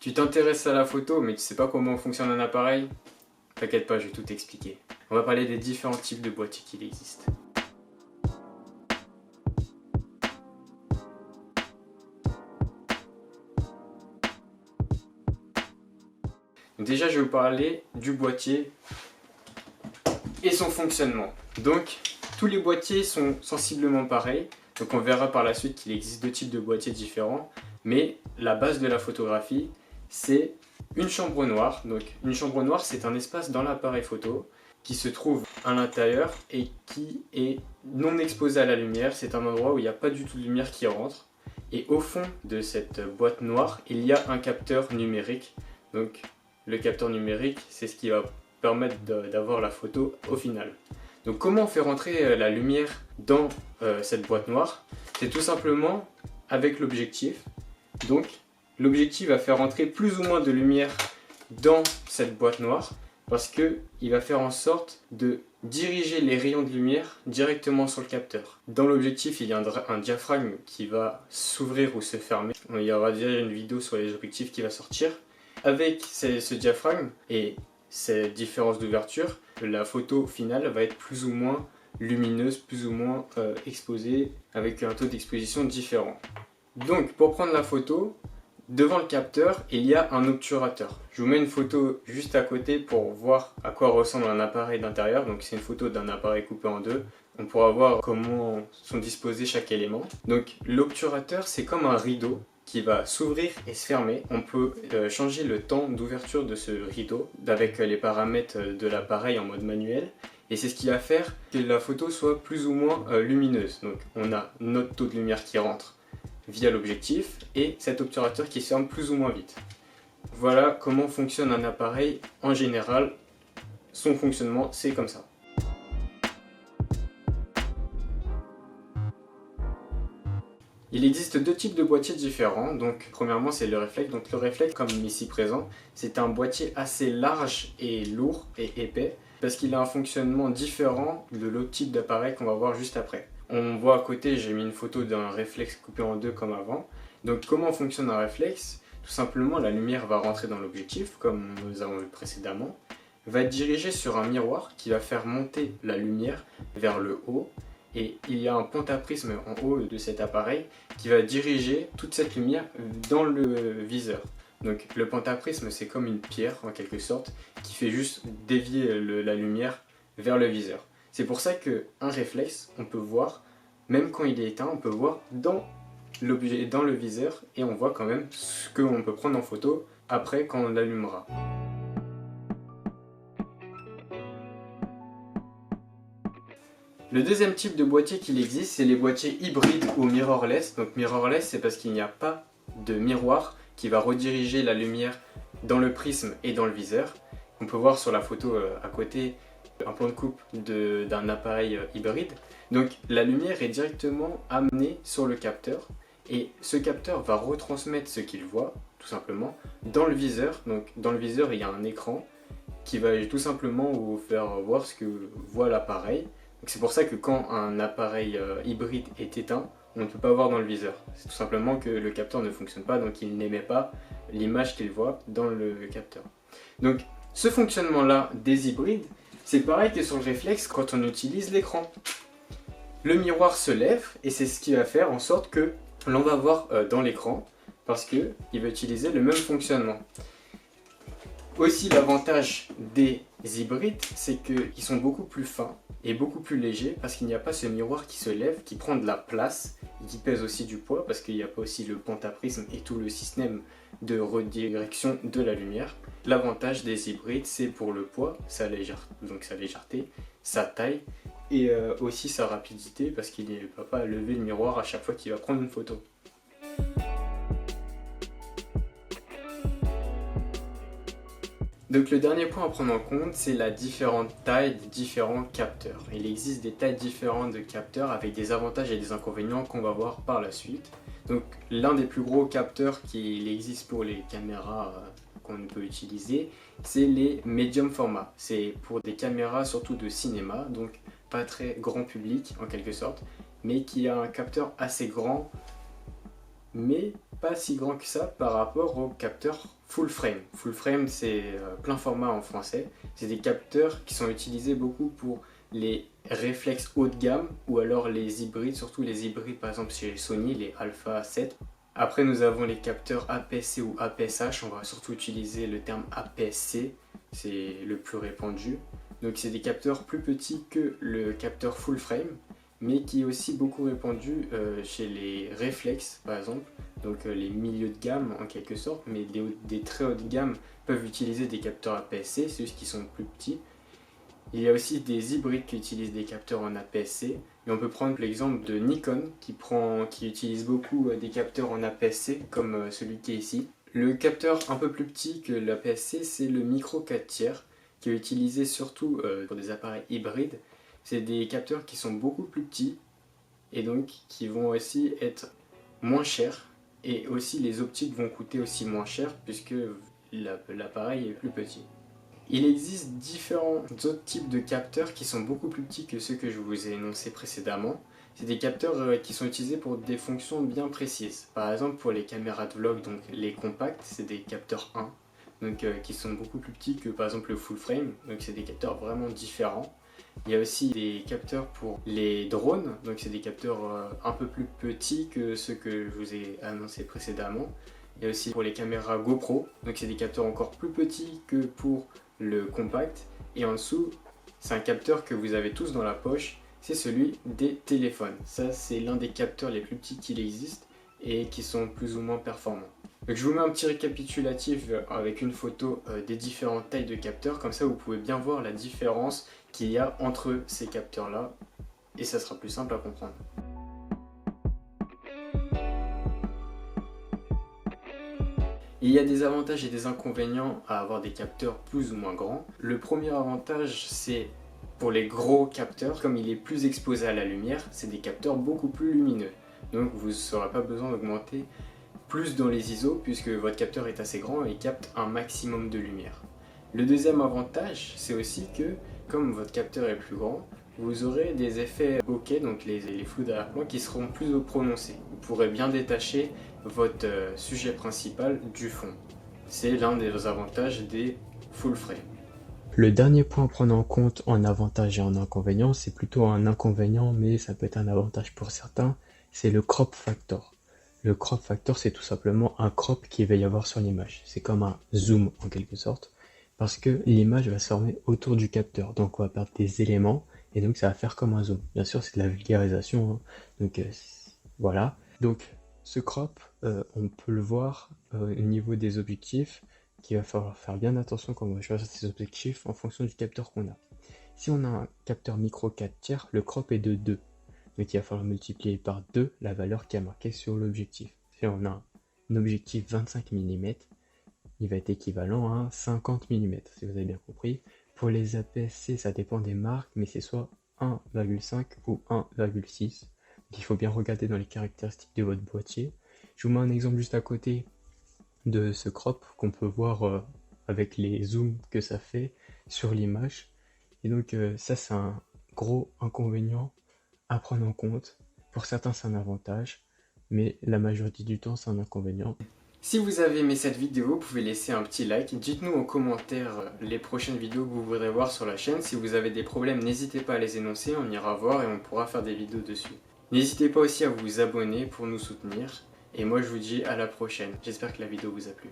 Tu t'intéresses à la photo mais tu sais pas comment fonctionne un appareil? T'inquiète pas, je vais tout t'expliquer. On va parler des différents types de boîtiers qu'il existe. Donc déjà, je vais vous parler du boîtier et son fonctionnement. Donc, tous les boîtiers sont sensiblement pareils. Donc on verra par la suite qu'il existe deux types de boîtiers différents. Mais la base de la photographie, c'est une chambre noire. Donc une chambre noire, c'est un espace dans l'appareil photo qui se trouve à l'intérieur et qui est non exposé à la lumière. C'est un endroit où il n'y a pas du tout de lumière qui rentre. Et au fond de cette boîte noire, il y a un capteur numérique. Donc le capteur numérique, c'est ce qui va permettre d'avoir la photo au final. Donc comment on fait rentrer la lumière dans cette boîte noire? C'est tout simplement avec l'objectif. Donc l'objectif va faire rentrer plus ou moins de lumière dans cette boîte noire parce qu'il va faire en sorte de diriger les rayons de lumière directement sur le capteur. Dans l'objectif, il y a un diaphragme qui va s'ouvrir ou se fermer. Il y aura déjà une vidéo sur les objectifs qui va sortir. Avec ce diaphragme et ces différences d'ouverture, la photo finale va être plus ou moins lumineuse, plus ou moins exposée, avec un taux d'exposition différent. Donc pour prendre la photo, devant le capteur, il y a un obturateur. Je vous mets une photo juste à côté pour voir à quoi ressemble un appareil d'intérieur. Donc c'est une photo d'un appareil coupé en deux. On pourra voir comment sont disposés chaque élément. Donc l'obturateur, c'est comme un rideau qui va s'ouvrir et se fermer. On peut changer le temps d'ouverture de ce rideau avec les paramètres de l'appareil en mode manuel. Et c'est ce qui va faire que la photo soit plus ou moins lumineuse. Donc on a notre taux de lumière qui rentre via l'objectif et cet obturateur qui se ferme plus ou moins vite. Voilà comment fonctionne un appareil en général. Son fonctionnement, c'est comme ça. Il existe deux types de boîtiers différents. Donc premièrement, c'est le réflexe. Donc le réflexe, comme ici présent, c'est un boîtier assez large et lourd et épais parce qu'il a un fonctionnement différent de l'autre type d'appareil qu'on va voir juste après. On voit à côté, j'ai mis une photo d'un réflexe coupé en deux comme avant. Donc comment fonctionne un réflexe? Tout simplement, la lumière va rentrer dans l'objectif, comme nous avons vu précédemment, va être dirigée sur un miroir qui va faire monter la lumière vers le haut. Et il y a un pentaprisme en haut de cet appareil qui va diriger toute cette lumière dans le viseur. Donc le pentaprisme, c'est comme une pierre en quelque sorte qui fait juste dévier la lumière vers le viseur. C'est pour ça qu'un réflexe, on peut voir, même quand il est éteint, on peut voir dans le viseur et on voit quand même ce qu'on peut prendre en photo après quand on l'allumera. Le deuxième type de boîtier qu'il existe, c'est les boîtiers hybrides ou mirrorless. Donc mirrorless, c'est parce qu'il n'y a pas de miroir qui va rediriger la lumière dans le prisme et dans le viseur. On peut voir sur la photo à côté un plan de coupe d'un appareil hybride. Donc la lumière est directement amenée sur le capteur et ce capteur va retransmettre ce qu'il voit tout simplement dans le viseur. Donc dans le viseur, il y a un écran qui va tout simplement vous faire voir ce que voit l'appareil. C'est pour ça que quand un appareil hybride est éteint, on ne peut pas voir dans le viseur. C'est tout simplement que le capteur ne fonctionne pas, donc il n'émet pas l'image qu'il voit dans le capteur. Donc ce fonctionnement-là des hybrides, c'est pareil que sur le réflexe quand on utilise l'écran. Le miroir se lève et c'est ce qui va faire en sorte que l'on va voir dans l'écran parce qu'il va utiliser le même fonctionnement. Aussi l'avantage des hybrides, c'est qu'ils sont beaucoup plus fins et beaucoup plus légers parce qu'il n'y a pas ce miroir qui se lève, qui prend de la place et qui pèse aussi du poids parce qu'il n'y a pas aussi le pentaprisme et tout le système de redirection de la lumière. L'avantage des hybrides, c'est pour le poids, sa légèreté, sa taille et aussi sa rapidité parce qu'il ne va pas lever le miroir à chaque fois qu'il va prendre une photo. Donc le dernier point à prendre en compte, c'est la différente taille des différents capteurs. Il existe des tailles différentes de capteurs avec des avantages et des inconvénients qu'on va voir par la suite. Donc l'un des plus gros capteurs qui existe pour les caméras qu'on peut utiliser, c'est les médium format. C'est pour des caméras surtout de cinéma, donc pas très grand public en quelque sorte, mais qui a un capteur assez grand, mais pas si grand que ça par rapport aux capteurs full frame. Full frame, c'est plein format en français. C'est des capteurs qui sont utilisés beaucoup pour les réflexes haut de gamme ou alors les hybrides, surtout les hybrides par exemple chez Sony, les Alpha 7. Après nous avons les capteurs APS-C ou APS-H, on va surtout utiliser le terme APS-C, c'est le plus répandu. Donc c'est des capteurs plus petits que le capteur full frame, mais qui est aussi beaucoup répandu chez les réflexes par exemple, donc les milieux de gamme en quelque sorte, mais des très hauts de gamme peuvent utiliser des capteurs APS-C, c'est juste qu'ils sont plus petits. Il y a aussi des hybrides qui utilisent des capteurs en APS-C, et on peut prendre l'exemple de Nikon qui utilise beaucoup des capteurs en APS-C comme celui qui est ici. Le capteur un peu plus petit que l'APS-C, c'est le micro 4 tiers, qui est utilisé surtout pour des appareils hybrides. C'est des capteurs qui sont beaucoup plus petits et donc qui vont aussi être moins chers, et aussi les optiques vont coûter aussi moins cher puisque l'appareil est plus petit. Il existe différents autres types de capteurs qui sont beaucoup plus petits que ceux que je vous ai énoncés précédemment. C'est des capteurs qui sont utilisés pour des fonctions bien précises. Par exemple pour les caméras de vlog, donc les compacts, c'est des capteurs 1, donc, qui sont beaucoup plus petits que par exemple le full frame, donc c'est des capteurs vraiment différents. Il y a aussi des capteurs pour les drones, donc c'est des capteurs un peu plus petits que ceux que je vous ai annoncés précédemment. Il y a aussi pour les caméras GoPro, donc c'est des capteurs encore plus petits que pour le compact. Et en dessous, c'est un capteur que vous avez tous dans la poche, c'est celui des téléphones. Ça, c'est l'un des capteurs les plus petits qu'il existe et qui sont plus ou moins performants. Donc je vous mets un petit récapitulatif avec une photo des différentes tailles de capteurs, comme ça vous pouvez bien voir la différence qu'il y a entre ces capteurs là et ça sera plus simple à comprendre. Il y a des avantages et des inconvénients à avoir des capteurs plus ou moins grands. Le premier avantage, c'est pour les gros capteurs, comme il est plus exposé à la lumière, c'est des capteurs beaucoup plus lumineux. Donc vous n'aurez pas besoin d'augmenter plus dans les ISO puisque votre capteur est assez grand et capte un maximum de lumière. Le deuxième avantage, c'est aussi que comme votre capteur est plus grand, vous aurez des effets bokeh, donc les flous d'arrière-plan qui seront plus prononcés. Vous pourrez bien détacher votre sujet principal du fond. C'est l'un des avantages des full frame. Le dernier point à prendre en compte en avantage et en inconvénient, c'est plutôt un inconvénient, mais ça peut être un avantage pour certains, c'est le crop factor. Le crop factor, c'est tout simplement un crop qu'il va y avoir sur l'image. C'est comme un zoom en quelque sorte, parce que l'image va se former autour du capteur, donc on va perdre des éléments, et donc ça va faire comme un zoom. Bien sûr, c'est de la vulgarisation, hein. Donc voilà. Donc ce crop, on peut le voir au niveau des objectifs, qu'il va falloir faire bien attention quand on va choisir ses objectifs en fonction du capteur qu'on a. Si on a un capteur micro 4 tiers, le crop est de 2. Donc il va falloir multiplier par 2 la valeur qui est marquée sur l'objectif. Si on a un objectif 25 mm, il va être équivalent à 50 mm, si vous avez bien compris. Pour les APS-C, ça dépend des marques, mais c'est soit 1,5 ou 1,6. Donc il faut bien regarder dans les caractéristiques de votre boîtier. Je vous mets un exemple juste à côté de ce crop qu'on peut voir avec les zooms que ça fait sur l'image. Et donc ça c'est un gros inconvénient à prendre en compte. Pour certains c'est un avantage, mais la majorité du temps c'est un inconvénient. Si vous avez aimé cette vidéo, vous pouvez laisser un petit like. Dites-nous en commentaire les prochaines vidéos que vous voudrez voir sur la chaîne. Si vous avez des problèmes, n'hésitez pas à les énoncer, on ira voir et on pourra faire des vidéos dessus. N'hésitez pas aussi à vous abonner pour nous soutenir. Et moi je vous dis à la prochaine. J'espère que la vidéo vous a plu.